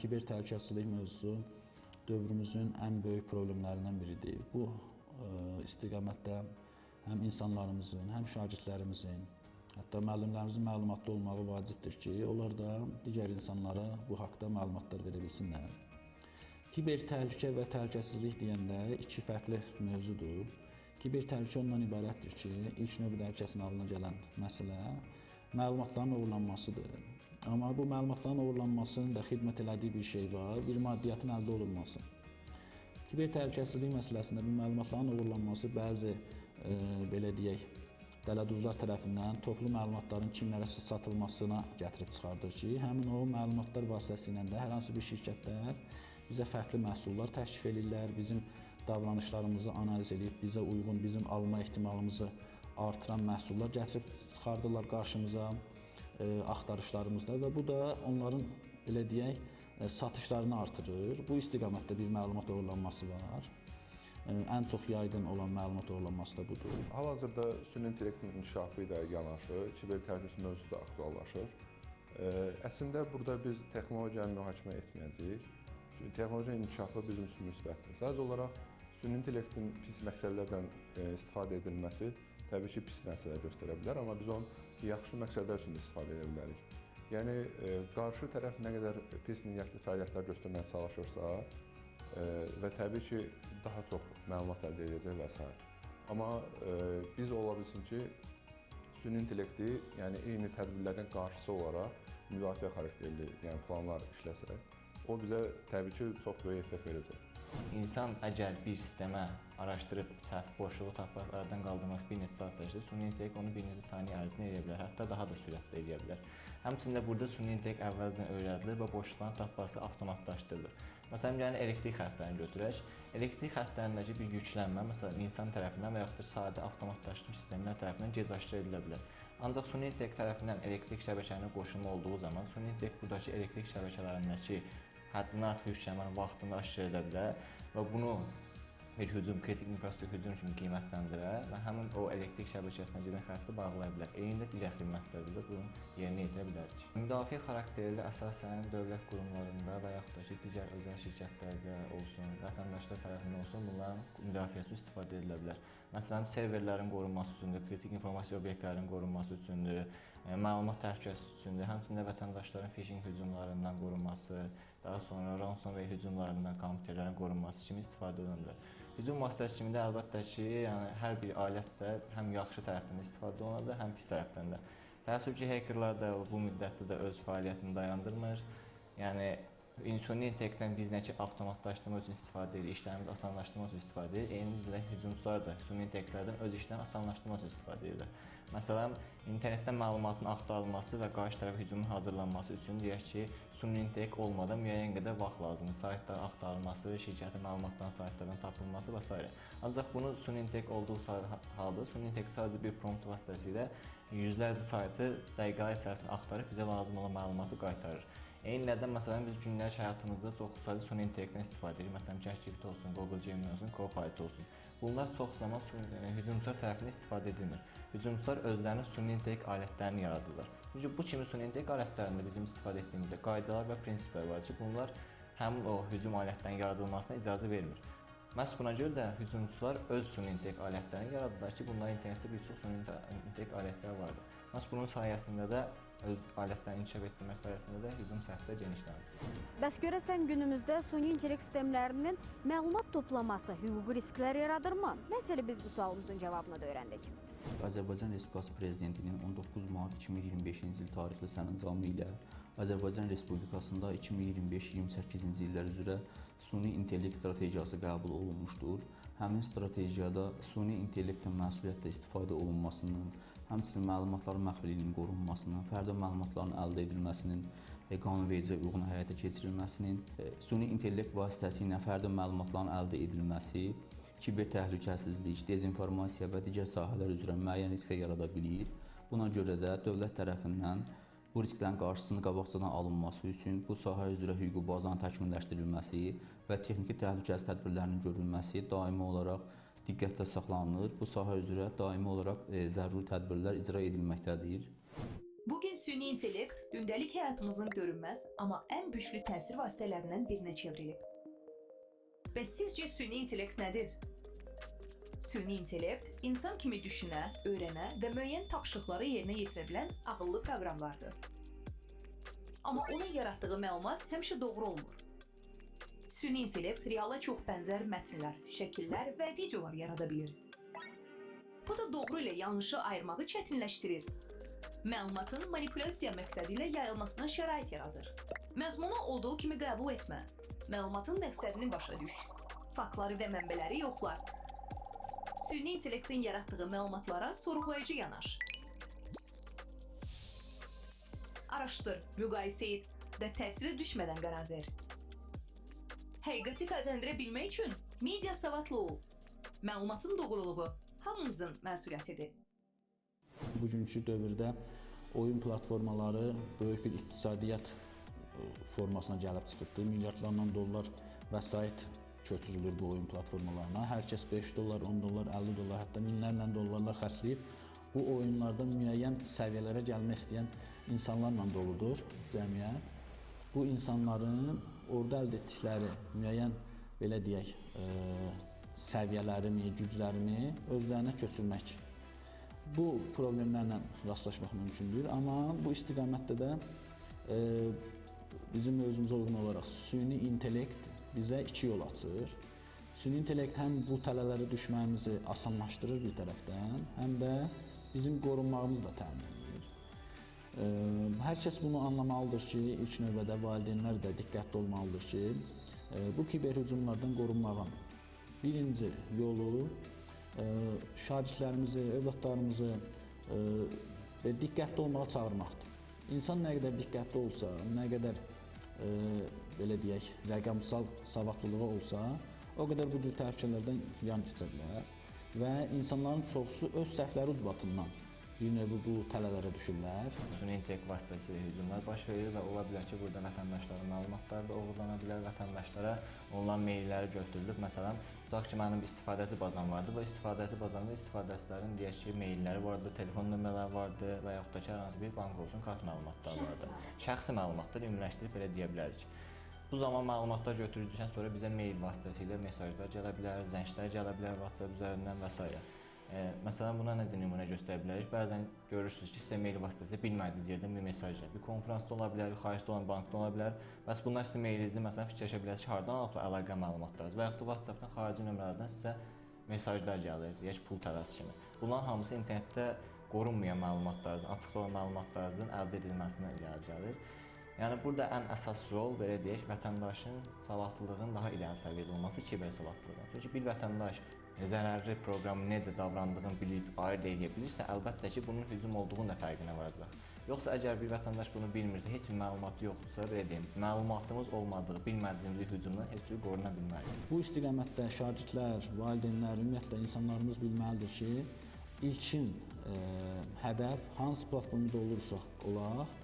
kiber təhlükəsizlik mövzusu dövrümüzün ən böyük problemlərindən biridir. Bu istiqamətdə həm insanlarımızın, həm şagirdlərimizin, hətta müəllimlərimizin məlumatlı olmağı vacibdir ki, onlar da digər insanlara bu haqda məlumatlar verə bilsinlər. Kiber təhlükə və təhlükəsizlik deyəndə iki fərqli mövzudur. Kiber təhlükə ondan ibarətdir ki, ilk növbədə hər kəsin ağlına gələn məsələ məlumatların oğurlanmasıdır. Amma bu məlumatların oğurlanmasının da xidmət elədiyi bir şey var, bir maddiyyatın əldə olunması. Kiber təhlükəsizlik məsələsində bu məlumatların oğurlanması bəzi, belə deyək, dələduzlar tərəfindən toplu məlumatların kimlərə satılmasına gətirib çıxardır ki, həmin o məlumatlar vasitəsilə də hər hansı bir şirkətlər bizə fərqli məhsullar təklif edirlər, bizim davranışlarımızı analiz edib, bizə uyğun, bizim alma ehtimalımızı artıran məhsullar gətirib çıxardırlar qarşımıza axtarışlarımızda və bu da onların, belə deyək, satışlarını artırır. Bu istiqamətdə bir məlumat oğurlanması var. Ən çox yaygın olan məlumat oğurlanması da budur. Hal-hazırda süni intellektin inkişafı ilə yanaşı kiber təhlükəsizlik mövzusu da aktuallaşır. Əslində burada biz texnologiyanı mühakimə etməyəcəyik. Çünki texnologiyanın inkişafı bizim üçün müsbətdir. Sadəcə olaraq süni intellektin pis məqsədlərdən istifadə edilməsi təbii ki, pis nəticələr göstərə bilər, amma biz onu yaxşı məqsədlər üçün də istifadə edə bilərik. Yəni, qarşı tərəf nə qədər pis niyyətli fəaliyyətlər göstərməyə çalışırsa və təbii ki, daha çox məlumat əldə edəcək və s. Amma biz ola bilsin ki, süni intellekti, yəni eyni tədbirlərdən qarşısı olaraq müdafiə xarakterli, yəni planlar işləsək, o bizə təbii ki, çox böyük effekt verəcək. İnsan əgər bir sistemə araşdırıb səhv boşluğu tapmaq, aradan qaldırması bir neçə saat çəkir, süni intellekt onu bir neçə saniyə ərzində edə bilər, hətta daha da sürətlə edə bilər. Həmçində burada süni intellekt əvvəldən öyrədilir və boşluqların tapması avtomatlaşdırılır. Məsələn, yəni elektrik xəttlərini götürək. Elektrik xəttlərindəki bir yüklənmə, məsələn, insan tərəfindən və yaxud da sadə avtomatlaşdırılmış sistemlər tərəfindən gec aşkar edilə bilər. Ancaq süni intellekt tərəfindən elektrik şəbəkənin qoşulma olduğu zaman süni intellekt buradakı elektrik şəbəkələrindəki həddindən artıq yüklənmənin vaxtında aşkar edə bilər və bunu bir hücum, kritik infrastruktur hücum kimi qiymətləndirər və həmin o elektrik şəbəkəsinə gedən xətti bağlaya bilər. Eyni də digər xidmətlərdə də bunu yerinə yetirə bilərik. Müdafiə xarakterli əsasən dövlət qurumlarında və yaxud da ki, digər özəl şirkətlərdə olsun, vətəndaşlar tərəfindən olsun, bunların müdafiəsi istifadə edilə bilər. Məsələn, serverlərin qorunması üçündür, kritik informasiya obyektlərinin qorunması üçündür, məlumat təhlükəsizliyi üçündür, həmçində vətəndaşların phishing hücumlarından qorunması, daha sonra ransomware hücumlarından kompüterlərin qorunması kimi istifadə edilir. Hücum vasitəsi kimi də əlbəttə ki, yəni hər bir alət də həm yaxşı tərəfdən istifadə olunur, həm pis tərəfdən də. Təəssüf ki, hackerlar da bu müddətdə də öz fəaliyyətini dayandırmır. Yəni süni intellektdən biz nəki avtomatlaşdırmaq üçün istifadə edirik, işlərimizi asanlaşdırmaq üçün istifadə edirik. Eyni hücumçular da süni intellektlərdən öz işlərini asanlaşdırmaq üçün istifadə edirlər. Məsələn, internetdən məlumatın axtarılması və qarşı tərəfə hücumun hazırlanması üçün deyək ki, süni intellekt olmadan müəyyən qədər vaxt lazımdır. Saytların axtarılması, şirkətin məlumatdan saytlardan tapılması və s. Ancaq bunu süni intellekt olduğu halda süni intellekt sadəcə bir prompt vasitəsilə yüzlərcə saytı dəqiqələr içərisində axtarıb bizə lazım olan məlumatı qaytarır. Eynilərdən, məsələn, biz günlük həyatımızda çox sayda süni intellektdən istifadə edirik. Məsələn, ChatGPT olsun, Google Gemini olsun, Copilot olsun. Bunlar çox zaman hücumçular tərəfindən istifadə edilmir. Hücumçular özlərinin süni intellekt alətlərini yaradırlar. Çünki bu kimi süni intellekt alətlərində bizim istifadə etdiyimizdə qaydalar və prinsiplər var ki, bunlar həmin o hücum alətlərinin yaradılmasına icazə vermir. Məhz buna görə də hücumçular öz süni intellekt alətlərini yaradırlar ki, bunlar internetdə bir çox süni intellekt alətlər vardır. Məhz bunun sayəsində də öz alətlərini inkişaf etdirmək sayəsində də hücum səthi genişlənir. Bəs görəsən günümüzdə süni intellekt sistemlərinin məlumat toplaması hüquqi risklər yaradırmı? Məsələ biz bu sualımızın cavabını da öyrəndik. Azərbaycan Respublikası Prezidentinin 19 mart 2025-ci il tarixli sərəncamı ilə Azərbaycan Respublikasında 2025-28-ci illər üzrə süni intellekt strategiyası qəbul olunmuşdur. Həmin strategiyada süni intellektdən məsuliyyətlə istifadə olunmasının, həmçinin məlumatların məxfiliyinin qorunmasının, fərdi məlumatların əldə edilməsinin, qanunvericiyə uyğun həyata keçirilməsinin, süni intellekt vasitəsilə fərdi məlumatların əldə edilməsi, kiber təhlükəsizlik, dezinformasiya və digər sahələr üzrə müəyyən riskə yarada bilir. Buna görə də dövlət tərəfindən bu risklərin qarşısının qabaqcadan alınması üçün bu sahə üzrə hüquqi bazanın təkmilləşdirilməsi və texniki təhlükəsizlik tədbirlərinin görülməsi daimi olaraq diqqətdə saxlanılır. Bu sahə üzrə daimi olaraq zəruri tədbirlər icra edilməkdədir. Bugün süni intellekt gündəlik həyatımızın görünməz, amma ən güclü təsir vasitələrindən birinə çevrilib. Bəs sizcə süni intellekt nədir? Süni intellekt insan kimi düşünə, öyrənə və müəyyən tapşırıqları yerinə yetirə bilən ağıllı proqramlardır. Amma onun yaratdığı məlumat həmişə doğru olmur. Süni intellekt reala çox bənzər mətnlər, şəkillər və videolar yarada bilir. Bu da doğru ilə yanlışı ayırmağı çətinləşdirir. Məlumatın manipulyasiya məqsədi ilə yayılmasına şərait yaradır. Məzmunu olduğu kimi qəbul etmə. Məlumatın məqsədini başa düş. Faktları və mənbələri yoxla. Süni intellektin yaratdığı məlumatlara sorğulayıcı yanaş. Araşdır, müqayisə et və təsirə düşmədən qərar ver. Həqiqəti fərqləndirə bilmək üçün media savadlı ol. Məlumatın doğruluğu hamımızın məsuliyyətidir. Bugünkü dövrdə oyun platformaları böyük bir iqtisadiyyat formasına gəlib çıxıbdır. Milyardlarla dollar vəsait köçürülür bu oyun platformalarına. Hər kəs 5 dollar, 10 dollar, 50 dollar, hətta minlərlə dollarlar xərcləyib bu oyunlarda müəyyən səviyyələrə gəlmək istəyən insanlarla doludur cəmiyyət. Bu insanların orada əldə etdikləri müəyyən, belə deyək, səviyyələrimi, güclərimi özlərinə köçürmək. Bu problemlərlə rastlaşmaq mümkündür, amma bu istiqamətdə də bizim mövzumuza uyğun olaraq süni intellekt bizə iki yol açır. Süni intellekt həm bu tələlərə düşməyimizi asanlaşdırır bir tərəfdən, həm də bizim qorunmağımızı da təmin edir. Hər kəs bunu anlamalıdır ki, ilk növbədə valideynlər də diqqətli olmalıdır ki, bu kiber hücumlardan qorunmağın birinci yolu şagirdlərimizi, övladlarımızı diqqətli olmağa çağırmaqdır. İnsan nə qədər diqqətli olsa, nə qədər belə deyək, rəqəmsal savadlılığı olsa, o qədər bu cür təhlükələrdən yan keçə bilər və insanların çoxusu öz səhvləri ucbatından bir növ bu tələlərə düşürlər. Süni intellekt vasitəsilə hücumlar baş verir və ola bilər ki, burada vətəndaşların məlumatları da oğurlana bilər, vətəndaşlara olunan meylləri götürülüb. Məsələn, tutaq ki, mənim istifadəçi bazam vardı və istifadəçi bazamda istifadəçilərin deyək ki, meylləri vardı, telefon nömrələri vardı və yaxud da ki, hər hansı bir bank olsun, kart məlumatları vardı. Şəxsi məlumatlar ümumiləşdirib belə deyə bilərik. Bu zaman məlumatlar götürüldükdən sonra bizə meyl vasitəsilə mesajlar gələ bilər, zənglər gələ bilər WhatsApp üzərindən və s. Məsələn, buna necə nümunə göstərə bilərik? Bəzən görürsünüz ki, sizə meyl vasitəsilə bilmədiyiniz yerdən bir mesaj gəlir. Bir konfransda ola bilər, xaricdə olan bankda ola bilər. Bəs bunlar sizin meylinizi məsələn fikirləşə bilərsiniz ki, hardan alıblar əlaqə məlumatlarınız və yaxud da WhatsApp-dan xarici nömrələrdən sizə mesajlar gəlir, deyək ki, pul tələsi kimi. Bunların hamısı internetdə qorunmayan məlumatlarınızın, açıqda olan məlumatlarınızın əldə edilməsinə irəli gəlir. Yəni burada ən əsas rol, belə deyək, vətəndaşın savadlılığının daha irəli səviyyədə olması kiber savadlılığıdır. Çünki bir vətəndaş zərərli proqramın necə davrandığını bilib, ayırt edə bilirsə, əlbəttə ki, bunun hücum olduğunu da fərqinə varacaq. Yoxsa əgər bir vətəndaş bunu bilmirsə, heç bir məlumatı yoxdursa, belə deyim, məlumatımız olmadığı, bilmədiyimiz bir hücumdan heç cür qoruna bilmərik. Bu istiqamətdə şagirdlər, valideynlər, ümumiyyətlə insanlarımız bilməlidir ki, ilkin hədəf hansı platformda olursa olaq,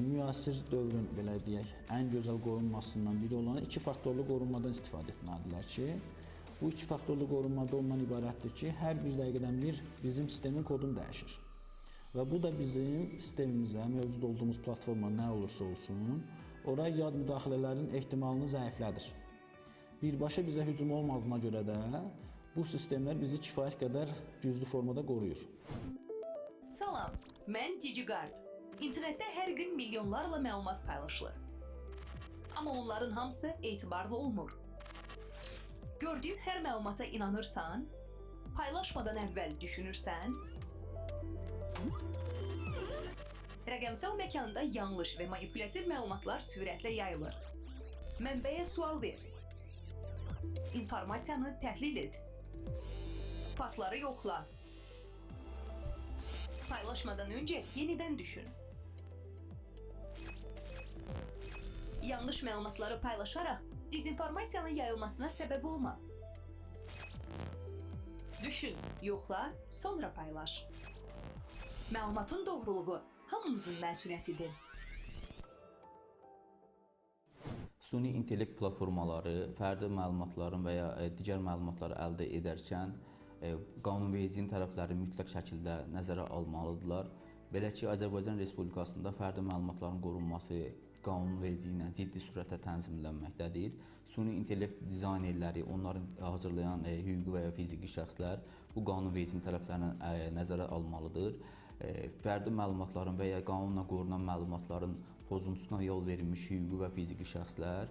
müasir dövrün, belə deyək, ən gözəl qorunmasından biri olan iki faktorlu qorunmadan istifadə etməlidirlər ki, bu iki faktorlu qorunmada ondan ibarətdir ki, hər bir dəqiqədən bir bizim sistemin kodunu dəyişir. Və bu da bizim sistemimizə, mövcud olduğumuz platforma nə olursa olsun, oraya yad müdaxilələrin ehtimalını zəiflədir. Birbaşa bizə hücum olmadığına görə də bu sistemlər bizi kifayət qədər güclü formada qoruyur. Salam, mən DigiGuard. İnternetdə hər gün milyonlarla məlumat paylaşılır. Amma onların hamısı etibarlı olmur. Gördüyün hər məlumata inanırsan, paylaşmadan əvvəl düşünürsən, rəqəmsal məkanda yanlış və manipulyativ məlumatlar sürətlə yayılır. Mənbəyə sual ver. İnformasiyanı təhlil et. Faktları yoxla. Paylaşmadan öncə yenidən düşün. Yanlış məlumatları paylaşaraq dezinformasiyanın yayılmasına səbəb olma. Düşün, yoxla, sonra paylaş. Məlumatın doğruluğu hamımızın məsuliyyətidir. Süni intellekt platformaları fərdi məlumatların və ya digər məlumatları əldə edərkən qanunvericiliyin tərəfləri mütləq şəkildə nəzərə almalıdırlar Belə ki, Azərbaycan Respublikasında fərdi məlumatların qorunması qanunvericiliyi ilə ciddi sürətlə tənzimlənməkdədir. Süni intellekt dizaynerləri, onların hazırlayan hüquqi və ya fiziki şəxslər bu qanunvericiliyin tələblərini nəzərə almalıdır. Fərdi məlumatların və ya qanunla qorunan məlumatların pozuntusuna yol verilmiş hüquqi və fiziki şəxslər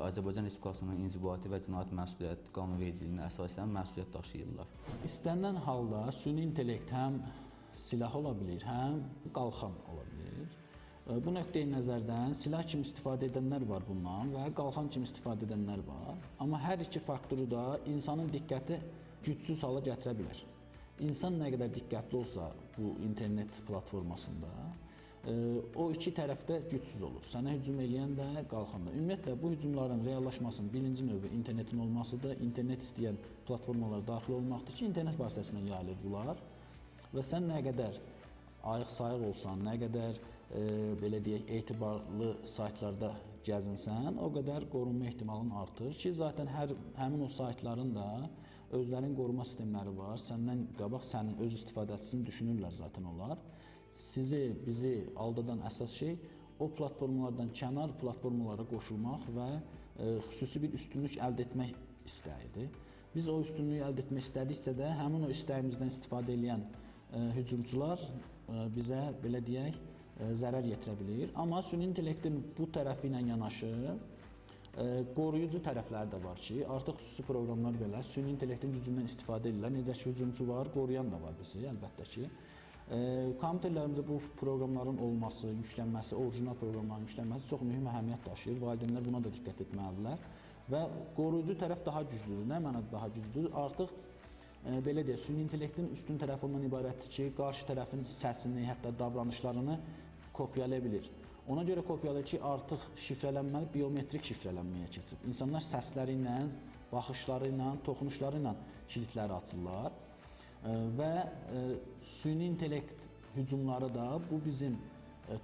Azərbaycan Respublikasının inzibati və cinayət məsuliyyət qanunvericiliyinə əsasən məsuliyyət daşıyırlar. İstənilən halda süni intellekt həm silah ola bilir, həm qalxan ola bilir. Bu nöqteyi nəzərdən silah kimi istifadə edənlər var bundan və qalxan kimi istifadə edənlər var. Amma hər iki faktoru da insanın diqqəti gücsüz hala gətirə bilər. İnsan nə qədər diqqətli olsa bu internet platformasında, o iki tərəfdə gücsüz olur. Sənə hücum eləyən də, qalxan da. Ümumiyyətlə, bu hücumların reallaşmasının birinci növü internetin olmasıdır. İnternet istəyən platformalara daxil olmaqdır ki, internet vasitəsilə yayılır bunlar. Və sən nə qədər ayıq-sayıq olsan, nə qədər belə deyək, etibarlı saytlarda gəzinsən, o qədər qorunma ehtimalın artır ki, zaten həmin o saytların da özlərinin qoruma sistemləri var. Səndən qabaq sənin öz istifadəçisini düşünürlər zaten onlar. Bizi aldadan əsas şey o platformalardan kənar platformalara qoşulmaq və xüsusi bir üstünlük əldə etmək istəyidir. Biz o üstünlüyü əldə etmək istədikcə də həmin o istəyimizdən istifadə edən hücumçular bizə belə deyək zərər yetirə bilir. Amma süni intellektin bu tərəfi ilə yanaşı qoruyucu tərəfləri də var ki, artıq xüsusi proqramlar belə süni intellektin gücündən istifadə edirlər. Necə ki, hücumçu var, qoruyan da var bizi, əlbəttə ki. Kompüterlərimizdə bu proqramların olması, yüklənməsi, orijinal proqramların yüklənməsi çox mühüm əhəmiyyət daşıyır. Valideynlər buna da diqqət etməlidirlər. Və qoruyucu tərəf daha güclüdür. Nə mənada daha güclüdür? Artıq belə deyək, süni intellektin üstün tərəfi ondan ibarətdir ki, qarşı tərəfin səsini, hətta davranışlarını kopyalaya bilir. Ona görə kopyalayır ki, artıq şifrələnməli biometrik şifrələnməyə keçib. İnsanlar səsləri ilə, baxışları ilə, toxunuşları ilə kilitləri açırlar. Və süni intellekt hücumları da bu bizim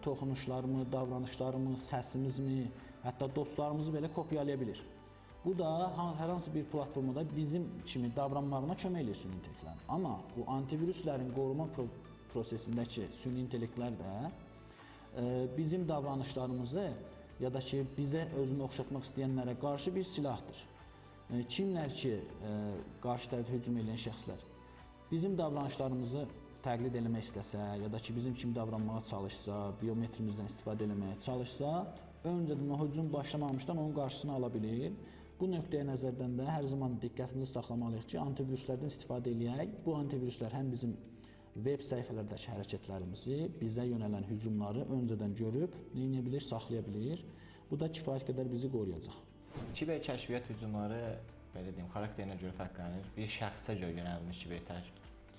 toxunuşlarımı, davranışlarımı, səsimizmi, hətta dostlarımızı belə kopyalaya bilir. Bu da hər hansı bir platformada bizim kimi davranmağına kömək edir süni intellektlərin. Amma bu antivirüslərin qoruma prosesindəki süni intellektlər də bizim davranışlarımızı ya da ki, bizə özünü oxşatmaq istəyənlərə qarşı bir silahdır. Kimlər ki, qarşı tərəfə hücum edən şəxslər bizim davranışlarımızı təqlid eləmək istəsə, ya da ki, bizim kimi davranmağa çalışsa, biometrimizdən istifadə eləməyə çalışsa, öncədən o hücum başlamamışdan onun qarşısını ala bilir. Bu nöqteyə nəzərdən də hər zaman diqqətimizi saxlamalıyıq ki, antivirüslərdən istifadə eləyək. Bu antivirüslər həm bizim web səhifələrdəki hərəkətlərimizi, bizə yönələn hücumları öncədən görüb, nə bilir, saxlaya bilir. Bu da kifayət qədər bizi qoruyacaq. Kiber kəşfiyyat hücumları, belə deyim, xarakterinə görə fərqlənir. Bir şəxsə görə yönəlmiş kiber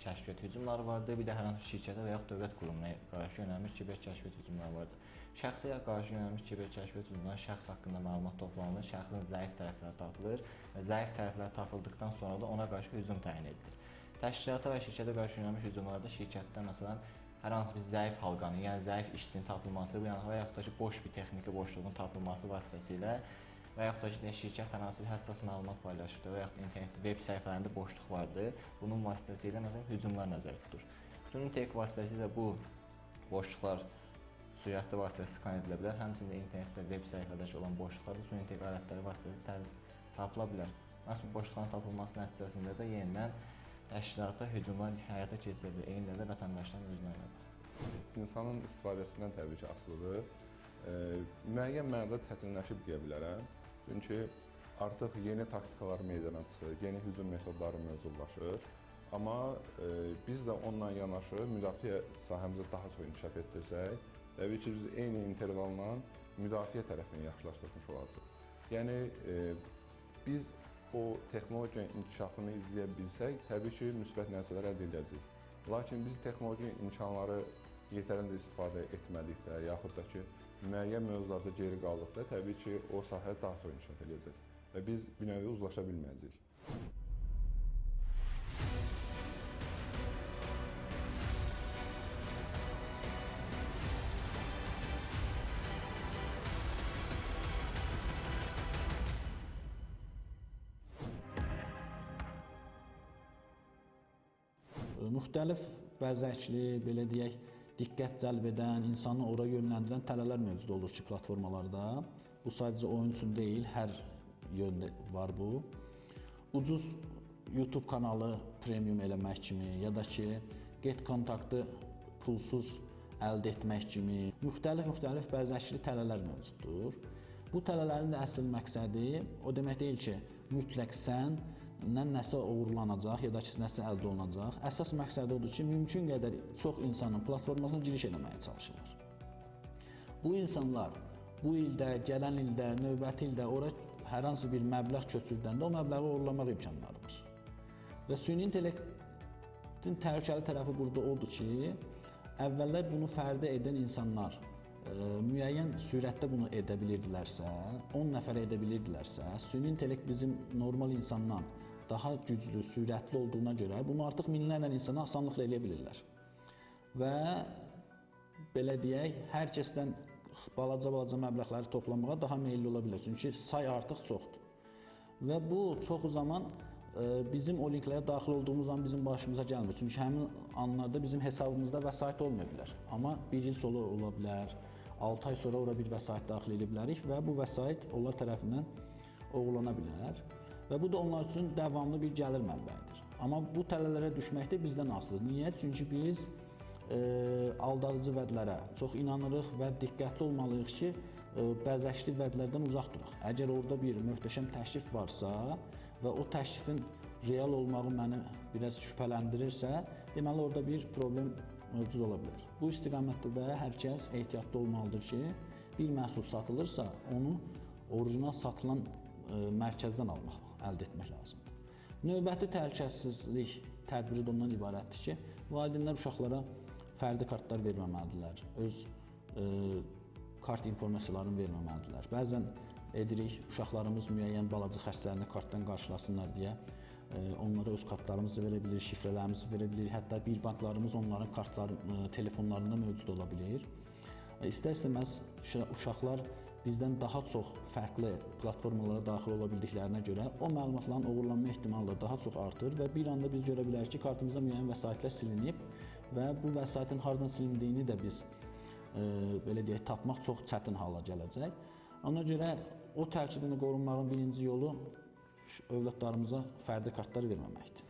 kəşfiyyat hücumları vardır, bir də hər hansı bir şirkətə və yaxud dövlət qurumuna qarşı yönəlmiş kiber kəşfiyyat hücumları vardır. Şəxsə qarşı yönəlmiş kiber kəşfiyyat hücumları şəxs haqqında məlumat toplanılır, şəxsin zəif tərəfləri tapılır və zəif tərəflər tapıldıqdan sonra da ona qarşı hücum təyin edilir. Təşkilata və şirkətə qarşı yönəlmiş hücumlarda şirkətdə məsələn hər hansı bir zəif halqanın, yəni zəif işçinin tapılması və yaxud da ki, boş bir texniki boşluğun tapılması vasitəsilə və yaxud da ki, şirkət hər hansı bir həssas məlumat paylaşıbdır və yaxud da internetdə web səhifələrində boşluq vardır. Bunun vasitəsilə məsələn hücumlar nəzərdə tutulur. Süni intellekt vasitəsilə bu boşluqlar sürətli vasitəsilə skan edilə bilər. Həmçinin internetdə web səhifədəki olan boşluqlar da süni intellekt alətləri vasitəsilə tapıla bilər. Məhz bu boşluqların tapılması nəticəsində də yenidən təşkilata hücumlar həyata keçirilə bilər. Eynilə də vətəndaşların özlərinə. İnsanın istifadəsindən təbii ki, asılıdır. Müəyyən mənada çətinləşib deyə bilərəm. Çünki artıq yeni taktikalar meydana çıxır, yeni hücum metodları mövcudlaşır. Amma biz də onunla yanaşı müdafiə sahəmizi daha çox inkişaf etdirsək, təbii ki, biz eyni intervalla müdafiə tərəfini yaxşılaşdırmış olacaq. Yəni, biz o texnologiya inkişafını izləyə bilsək, təbii ki, müsbət nəticələr əldə edəcəyik. Lakin biz texnoloji imkanları yetərincə istifadə etmədikdə, yaxud da ki, müəyyən mövzularda geri qaldıqda, təbii ki, o sahə daha çox inkişaf edəcək və biz bir növü uzlaşa bilməyəcəyik. Müxtəlif bəzəkli, belə deyək, diqqət cəlb edən, insanı ora yönləndirən tələlər mövcud olur ki, platformalarda. Bu sadəcə oyun üçün deyil, hər yöndə var bu. Ucuz YouTube kanalı premium eləmək kimi, ya da ki, get kontaktı pulsuz əldə etmək kimi müxtəlif bəzəkli tələlər mövcuddur. Bu tələlərin də əsl məqsədi o demək deyil ki, mütləq səndən nəsə uğurlanacaq ya da ki, nəsə əldə olunacaq. Əsas məqsədi odur ki, mümkün qədər çox insanın platformasına giriş etməyə çalışırlar. Bu insanlar bu ildə, gələn ildə, növbəti ildə ora hər hansı bir məbləğ köçürdəndə o məbləği uğurlamaq imkanları var. Və süni intellektin təhlükəli tərəfi burada odur ki, əvvəllər bunu fərdi edən insanlar müəyyən sürətdə bunu edə bilirdilərsə, 10 nəfər edə bilirdilərsə, süni intellekt bizim normal insandan daha güclü, sürətli olduğuna görə bunu artıq minlərlə insana asanlıqla eləyə bilirlər. Və belə deyək, hər kəsdən balaca məbləğləri toplamağa daha meyilli ola bilər. Çünki say artıq çoxdur. Və bu çoxu zaman bizim o linklərə daxil olduğumuz zaman bizim başımıza gəlmir. Çünki həmin anlarda bizim hesabımızda vəsait olmaya bilər. Amma bir il sonra ola bilər, 6 ay sonra ora bir vəsait daxil edə bilərik və bu vəsait onlar tərəfindən oğurlana bilər. Və bu da onlar üçün davamlı bir gəlir mənbəyidir. Amma bu tələlərə düşmək də bizdən asılıdır. Niyə? Çünki biz aldadıcı vədlərə çox inanırıq və diqqətli olmalıyıq ki, bəzəkli vədlərdən uzaq duraq. Əgər orada bir möhtəşəm təklif varsa və o təklifin real olmağı məni biraz şübhələndirirsə, deməli orada bir problem mövcud ola bilər. Bu istiqamətdə də hər kəs ehtiyatlı olmalıdır ki, bir məhsul satılırsa, onu orijinal satılan mərkəzdən almaq, əldə etmək lazımdır. Növbəti təhlükəsizlik tədbiri də ondan ibarətdir ki, valideynlər uşaqlara fərdi kartlar verməməlidirlər, öz kart informasiyalarını verməməlidirlər. Bəzən edirik, uşaqlarımız müəyyən balaca xərclərini kartdan qarşılasınlar deyə onlara öz kartlarımızı verə bilir, şifrələrimizi verə bilir, hətta bir banklarımız onların telefonlarında mövcud ola bilir. İstər-istəməz uşaqlar bizdən daha çox fərqli platformalara daxil ola bildiklərinə görə o məlumatların uğurlanma ehtimalı da daha çox artır və bir anda biz görə bilərik ki, kartımızda müəyyən vəsaitlər silinib və bu vəsaitin hardan silindiyini də biz belə deyək, tapmaq çox çətin hala gələcək. Ona görə o təhlükədən qorunmağın birinci yolu övladlarımıza fərdi kartlar verməməkdir.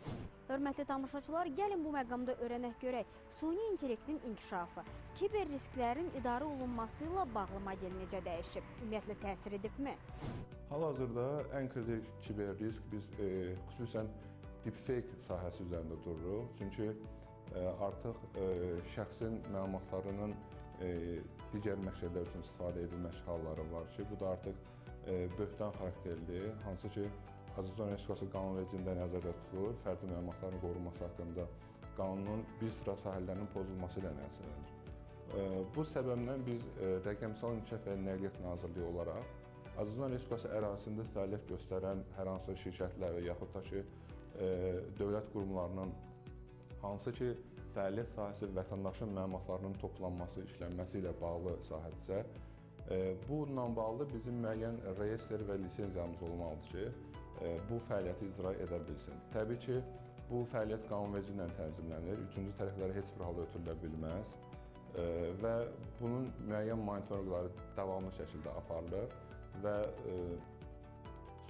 Hörmətli tamaşaçılar, gəlin bu məqamda öyrənək görək. Süni intellektin inkişafı, kiber risklərin idarə olunması ilə bağlı model necə dəyişib? Ümumiyyətlə təsir edibmi? Hal-hazırda ən kritik kiber risk biz xüsusən deepfake sahəsi üzərində dururuq. Çünki artıq şəxsin məlumatlarının digər məqsədlər üçün istifadə edilmək halları var ki, bu da artıq böhtan xarakterli, hansı ki, Azərbaycan Respublikası qanunvericiliyində nəzərdə tutulur, fərdi məlumatların qorunması haqqında qanunun bir sıra sahələrinin pozulması ilə nəticələnir. Bu səbəbdən biz Rəqəmsal İnkişaf və Nəqliyyat Nazirliyi olaraq Azərbaycan Respublikası ərazisində fəaliyyət göstərən hər hansı şirkətlər və yaxud da ki, dövlət qurumlarının hansı ki, fəaliyyət sahəsi vətəndaşın məlumatlarının toplanması, işlənməsi ilə bağlı sahədirsə, bununla bağlı bizim müəyyən reyestr və lisenziyamız olmalıdır ki, bu fəaliyyəti icra edə bilsin. Təbii ki, bu fəaliyyət qanunvericiliyi ilə tənzimlənir, üçüncü tərəflərə heç bir halda ötürülə bilməz və bunun müəyyən monitorinqləri davamlı şəkildə aparılır və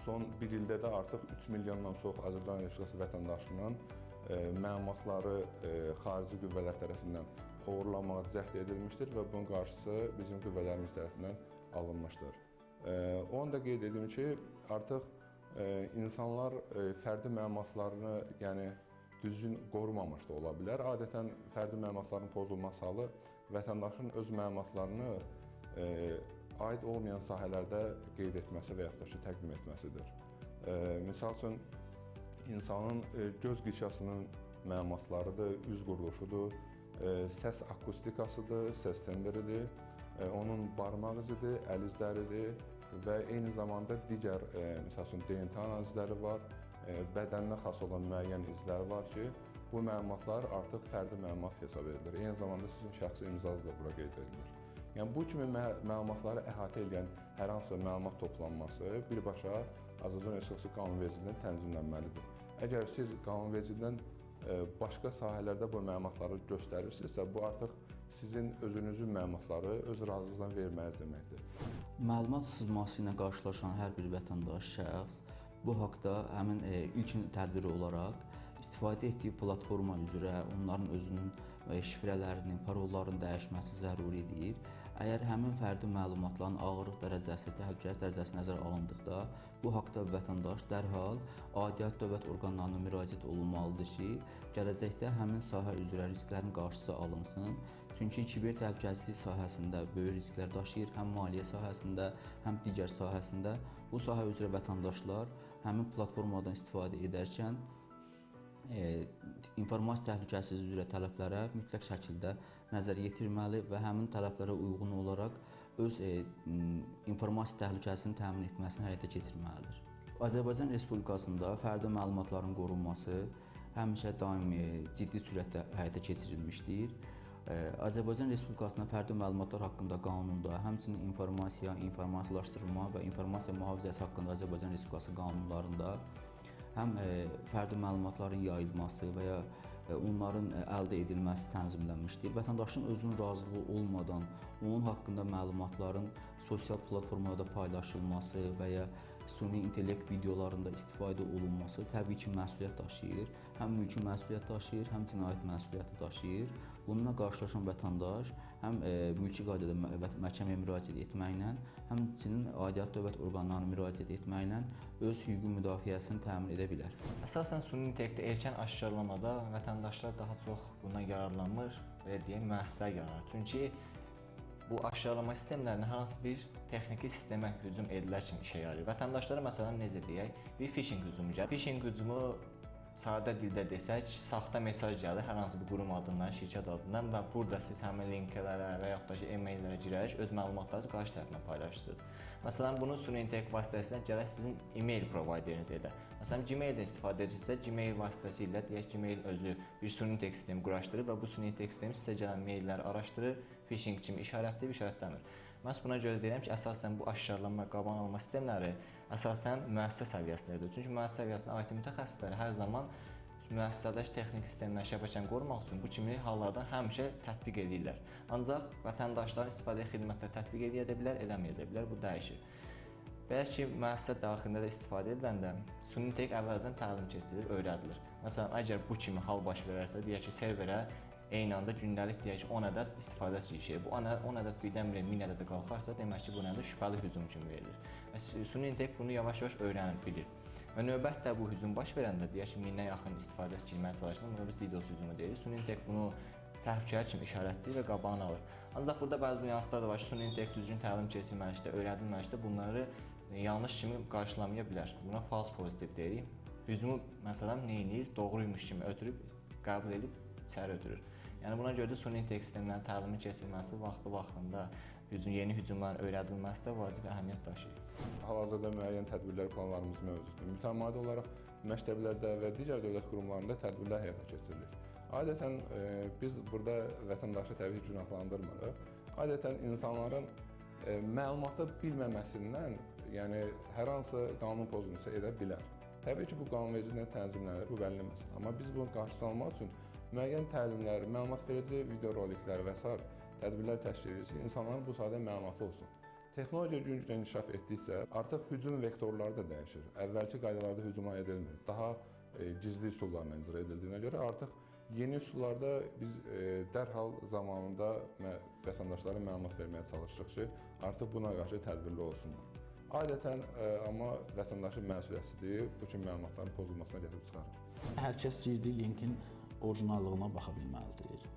son bir ildə də artıq 3 milyondan çox Azərbaycan Respublikası vətəndaşının məlumatları xarici qüvvələr tərəfindən oğurlanmağa cəhd edilmişdir və bunun qarşısı bizim qüvvələrimiz tərəfindən alınmışdır. Onu da qeyd edim ki, artıq insanlar fərdi məlumatlarını düzgün qorumamış da ola bilər. Adətən fərdi məlumatların pozulması halı vətəndaşın öz məlumatlarını aid olmayan sahələrdə qeyd etməsi və yaxud da ki, təqdim etməsidir. Misal üçün, insanın göz qişasının məlumatlarıdır, üz quruluşudur, səs akustikasıdır, səs temberidir, onun barmaq izidir, əl izləridir və eyni zamanda digər, misal üçün, DNT analizləri var, bədəninə xas olan müəyyən izlər var ki, bu məlumatlar artıq fərdi məlumat hesab edilir. Eyni zamanda sizin şəxsi imzanız da bura qeyd edilir. Yəni, bu kimi məlumatları əhatə edən hər hansı məlumat toplanması birbaşa Azərbaycan Respublikası qanunvericiliyindən tənzimlənməlidir. Əgər siz qanunvericiliyindən başqa sahələrdə bu məlumatları göstərirsinizsə, bu artıq sizin özünüzün məlumatları öz razılığınızla verməniz deməkdir. Məlumat sızması ilə qarşılaşan hər bir vətəndaş, şəxs bu haqda həmin ilk tədbiri olaraq istifadə etdiyi platforma üzrə onların özünün şifrələrinin, parollarının dəyişməsi zəruridir. Əgər həmin fərdi məlumatların ağırlıq dərəcəsi, təhlükəsizlik dərəcəsi nəzərə alındıqda, bu haqda vətəndaş dərhal aidiyyatı dövlət orqanlarına müraciət olunmalıdır ki, gələcəkdə həmin sahə üzrə risklərin qarşısı alınsın. Çünki kiber təhlükəsizlik sahəsində böyük risklər daşıyır, həm maliyyə sahəsində, həm digər sahəsində. Bu sahə üzrə vətəndaşlar həmin platformadan istifadə edərkən informasiya təhlükəsizliyi üzrə tələblərə mütləq şəkildə nəzər yetirməli və həmin tələblərə uyğun olaraq öz informasiya təhlükəsizliyini təmin etməsini həyata keçirməlidir. Azərbaycan Respublikasında fərdi məlumatların qorunması həmişə daimi ciddi sürətlə həyata keçirilmişdir. Azərbaycan Respublikasında fərdi məlumatlar haqqında qanunda, həmçinin informasiyalaşdırma və informasiya mühafizəsi haqqında Azərbaycan Respublikası qanunlarında həm fərdi məlumatların yayılması və ya onların əldə edilməsi tənzimlənmişdir. Vətəndaşın özünün razılığı olmadan onun haqqında məlumatların sosial platformalarda paylaşılması və ya süni intellekt videolarında istifadə olunması təbii ki, məsuliyyət daşıyır. Həm mülki məsuliyyət daşıyır, həm cinayət məsuliyyəti daşıyır. Bununla qarşılaşan vətəndaş həm mülki qaydada məhkəməyə müraciət etməklə, həmçinin aidiyyatı dövlət orqanlarına müraciət etməklə öz hüquqi müdafiəsini təmin edə bilər. Əsasən süni intellektdə erkən aşkarlamada vətəndaşlar daha çox bundan yararlanmır, belə deyək, müəssisələr yararlanır. Çünki bu aşkarlama sistemlərinin hər hansı bir texniki sistemə hücum edilərkən işə yarayır. Vətəndaşlara məsələn necə deyək, bir phishing hücumu gəlir. Phishing hücumu sadə dildə desək, saxta mesaj gəlir hər hansı bir qurum adından, şirkət adından və burada siz həmin linklərə və yaxud da ki, e-maillərə girərək öz məlumatlarınızı qarşı tərəflə paylaşırsınız. Məsələn, bunu süni intellekt vasitəsilə gərək sizin e-mail provideriniz edə. Məsələn, Gmail-dən istifadə edirsinizsə, Gmail vasitəsilə deyək Gmail özü bir süni intellekt sistemi quraşdırır və bu süni intellekt sistemi sizə gələn mailləri araşdırır, phishing kimi işarətləyib, işarətləmir. Məhz buna görə deyirəm ki, əsasən bu aşkarlanma, qaban alma sistemləri əsasən müəssisə səviyyəsindədir. Çünki müəssisə səviyyəsində IT mütəxəssisləri hər zaman müəssisədəki texniki sistemləri şəbəkəni qorumaq üçün bu kimi hallardan həmişə tətbiq edirlər. Ancaq vətəndaşların istifadəyə xidmətləri tətbiq edə bilər, eləməyə də bilər, bu dəyişir. Belə ki, müəssisə daxilində də istifadə ediləndə süni intellekt əvvəldən təlim keçirilir, öyrədilir. Məsələn, əgər bu kimi hal baş verərsə, deyək ki, serverə eyni anda gündəlik deyək ki, 10 ədəd istifadəçi işləyir. Bu 10 ədəd birdən-birə 1000 ədədə qalxarsa, demək ki, bu nədir? Şübhəli hücum kimi verilir. Və süni intellekt bunu yavaş-yavaş öyrənir, bilir. Və növbətdə bu hücum baş verəndə, deyək ki, 1000-dən yaxın istifadəçi girməyə çalışanda, buna biz DDoS hücumu deyirik. Süni intellekt bunu təhlükəli kimi işarətləyir və qabağını alır. Ancaq burada bəzi nüanslar da var ki, süni intellekt düzgün təlim keçirilməlikdə, öyrədilməlikdə bunları yanlış kimi qarşılamaya bilər. Buna false pozitiv deyirik. Hücumu məsələn nə edir? Doğruymuş kimi ötürüb, qəbul edib içəri ötürür. Yəni buna görə də süni intellekt sistemlərinin təlimi keçirilməsi vaxtında yeni hücumların öyrədilməsi də vacib əhəmiyyət daşıyır. Hal-hazırda müəyyən tədbirlər planlarımız mövcuddur. Mütəmadi olaraq məktəblərdə və digər dövlət qurumlarında tədbirlər həyata keçirilir. Adətən biz burada vətəndaşı təbii ki, günahlandırmırıq. Adətən insanların məlumatı bilməməsindən, yəni hər hansı qanun pozuntusu edə bilər. Təbii ki, bu qanunvericiliklə tənzimlənir, bu bəlli məsələ. Amma biz bunun qarşısını almaq üçün müəyyən təlimlər, məlumat verici videoroliklər və s. tədbirlər təşkil edirik ki, insanların bu sahədə məlumatı olsun. Texnologiya gün-gün inkişaf etdikcə artıq hücum vektorları da dəyişir. Əvvəlki qaydalarda hücuma edilmir. Daha gizli üsullarla icra edildiyinə görə artıq yeni üsullarda biz dərhal zamanında vətəndaşlara məlumat verməyə çalışırıq ki, artıq buna qarşı tədbirli olsunlar. Adətən amma vətəndaşın məsuliyyətsizliyi bu kimi məlumatların pozulmasına gətirib çıxarır. Hər kəs girdiyi linkin orijinallığına baxa bilməlidir.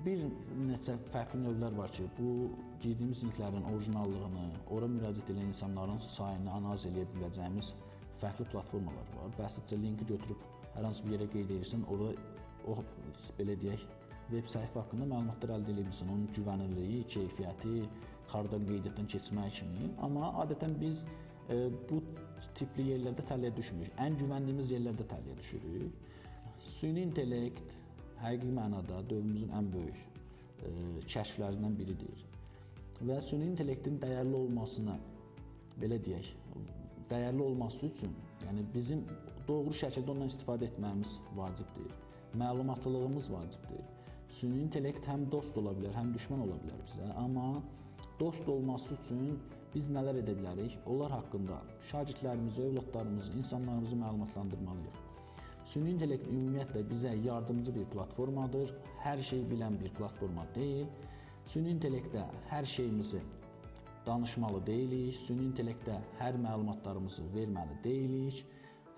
Bir neçə fərqli növlər var ki, bu girdiyimiz linklərin orijinallığını, ora müraciət edən insanların sayını analiz edə biləcəyimiz fərqli platformalar var. Bəsitcə linki götürüb hər hansı bir yerə qeyd edirsən, o belə deyək, veb səhifə haqqında məlumatlar əldə edə bilirsən. Onun güvənilirliyi, keyfiyyəti, hardan qeydiyyatdan keçmək kimi. Amma adətən biz bu tipli yerlərdə tələyə düşmürük. Ən güvəndiyimiz yerlərdə tələyə düşürük. Süni intellekt həqiqi mənada dövrümüzün ən böyük kəşflərindən biridir. Və süni intellektin dəyərli olmasına, belə deyək, dəyərli olması üçün, yəni bizim doğru şəkildə ondan istifadə etməyimiz vacibdir. Məlumatlılığımız vacibdir. Süni intellekt həm dost ola bilər, həm düşmən ola bilər bizə, amma dost olması üçün biz nələr edə bilərik? Onlar haqqında şagirdlərimizi, övladlarımızı, insanlarımızı məlumatlandırmalıyıq. Süni intellekt ümumiyyətlə bizə yardımcı bir platformadır, hər şeyi bilən bir platforma deyil. Süni intellektdə hər şeyimizi danışmalı deyilik, süni intellektdə hər məlumatlarımızı verməli deyilik.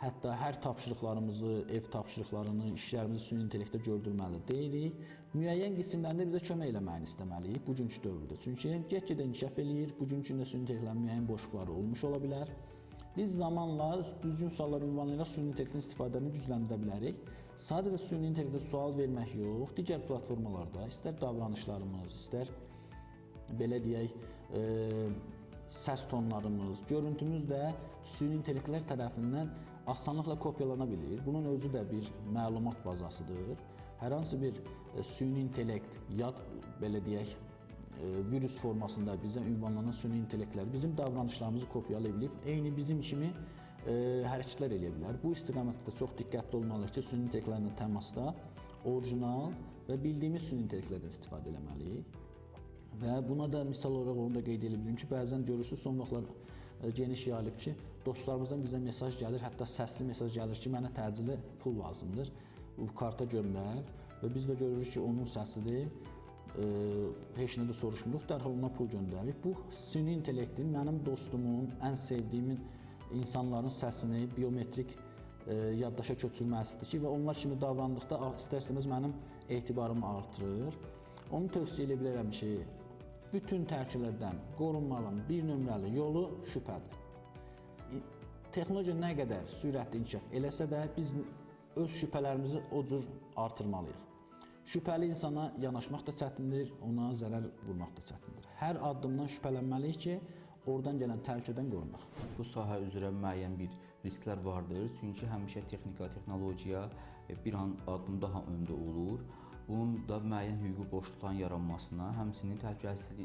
Hətta hər tapşırıqlarımızı, ev tapşırıqlarını, işlərimizi süni intellektdə gördürməli deyilik. Müəyyən qismlərində bizə kömək eləməyini istəməliyik bugünkü dövrdə. Çünki get-gedə inkişaf eləyir, bugünkü gündə süni intellektlərin müəyyən boşluqları olmuş ola bilər. Biz zamanla düzgün suallar ünvanlayaraq süni intellektin istifadəni gücləndirə bilərik. Sadəcə süni intellektə sual vermək yox, digər platformalarda istər davranışlarımız, istər belə deyək, səs tonlarımız, görüntümüz də süni intellektlər tərəfindən asanlıqla kopyalana bilir. Bunun özü də bir məlumat bazasıdır. Hər hansı bir süni intellekt, yad belə deyək, virus formasında bizə ünvanlanan süni intellektlər bizim davranışlarımızı kopyalayıb, eyni bizim kimi hərəkətlər eləyə bilər. Bu istiqamətdə çox diqqətli olmalıyıq ki, süni intellektlərlə təmasda orijinal və bildiyimiz süni intellektlərdən istifadə etməliyik. Və buna da misal olaraq onu da qeyd edə bilim ki, bəzən görürsünüz son vaxtlar geniş yayılıb ki, dostlarımızdan bizə mesaj gəlir, hətta səsli mesaj gəlir ki, mənə təcili pul lazımdır, bu karta göndər və biz də görürük ki, onun səsidir, heç nə də soruşmuruq, dərhal ona pul göndəririk. Bu süni intellektin mənim dostumun, ən sevdiyimin insanların səsini biometrik yaddaşa köçürməsidir ki, və onlar kimi davrandıqda istər-istəməz mənim etibarımı artırır. Onu tövsiyə edə bilərəm ki, bütün tərkiblərdən qorunmanın bir nömrəli yolu şübhədir. Texnologiya nə qədər sürətli inkişaf eləsə də biz öz şübhələrimizi o cür artırmalıyıq. Şübhəli insana yanaşmaq da çətindir, ona zərər vurmaq da çətindir. Hər addımdan şübhələnməliyik ki, oradan gələn təhlükədən qorunaq. Bu sahə üzrə müəyyən bir risklər vardır, çünki həmişə texnika, texnologiya bir addım daha öndə olur. Bunun da müəyyən hüquqi boşluqların yaranmasına, həmçinin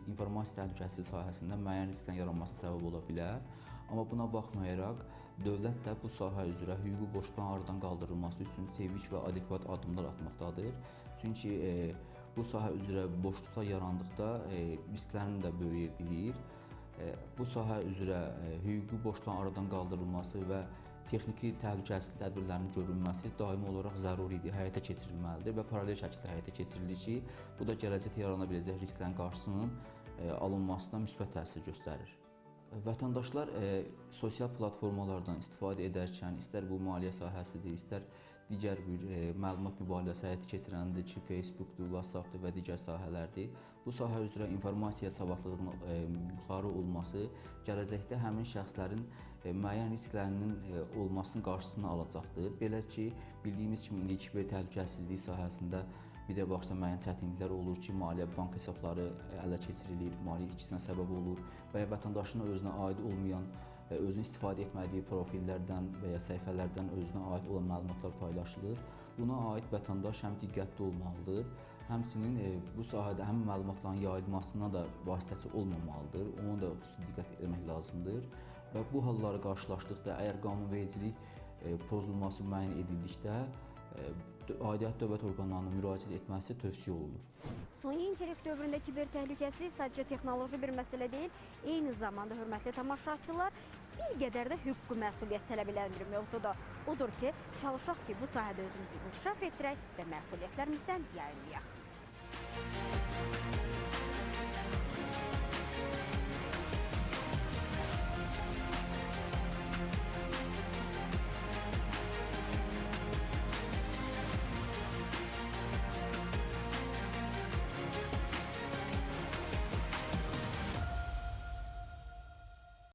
informasiya təhlükəsizliyi sahəsində müəyyən risklərin yaranmasına səbəb ola bilər. Amma buna baxmayaraq, dövlət də bu sahə üzrə hüquqi boşluqların aradan qaldırılması üçün çevik və adekvat addımlar atmaqdadır. Çünki bu sahə üzrə boşluqlar yarandıqda risklərin də böyüyə bilir. Bu sahə üzrə hüquqi boşluqların aradan qaldırılması və texniki təhlükəsizlik tədbirlərinin görülməsi daimi olaraq zəruridir, həyata keçirilməlidir və paralel şəkildə həyata keçirilir ki, bu da gələcəkdə yarana biləcək risklərin qarşısının alınmasına müsbət təsir göstərir. Vətəndaşlar sosial platformalardan istifadə edərkən, istər bu maliyyə sahəsidir, istər digər bir məlumat mübadiləsi həyata keçirəndir ki, Facebookdur, WhatsAppdır və digər sahələrdir. Bu sahə üzrə informasiya savadlılığının yuxarı olması gələcəkdə həmin şəxslərin müəyyən risklərinin olmasının qarşısını alacaqdır. Belə ki, bildiyimiz kimi indi kiber təhlükəsizlik sahəsində bir də baxsa müəyyən çətinliklər olur ki, maliyyə bank hesabları ələ keçirilir, maliyyə itkisinə səbəb olur və ya vətəndaşın özünə aid olmayan, özünün istifadə etmədiyi profillərdən və ya səhifələrdən özünə aid olan məlumatlar paylaşılır. Buna aid vətəndaş həm diqqətli olmalıdır, həmçinin bu sahədə həmin məlumatların yayılmasına da vasitəçi olmamalıdır, ona da xüsusi diqqət etmək lazımdır. Və bu halları qarşılaşdıqda, əgər qanunvericilik pozulması müəyyən edildikdə, aidiyyatı dövlət orqanlarına müraciət etməsi tövsiyə olunur. Süni intellekt dövründə kiber təhlükəsizlik sadəcə texnoloji bir məsələ deyil, eyni zamanda hörmətli tamaşaçılar bir qədər də hüquqi məsuliyyət tələb edən bir mövzudur. Odur ki, çalışaq ki, bu sahədə özümüzü inkişaf etdirək və məsuliyyətlərimizdən yayınlayaq.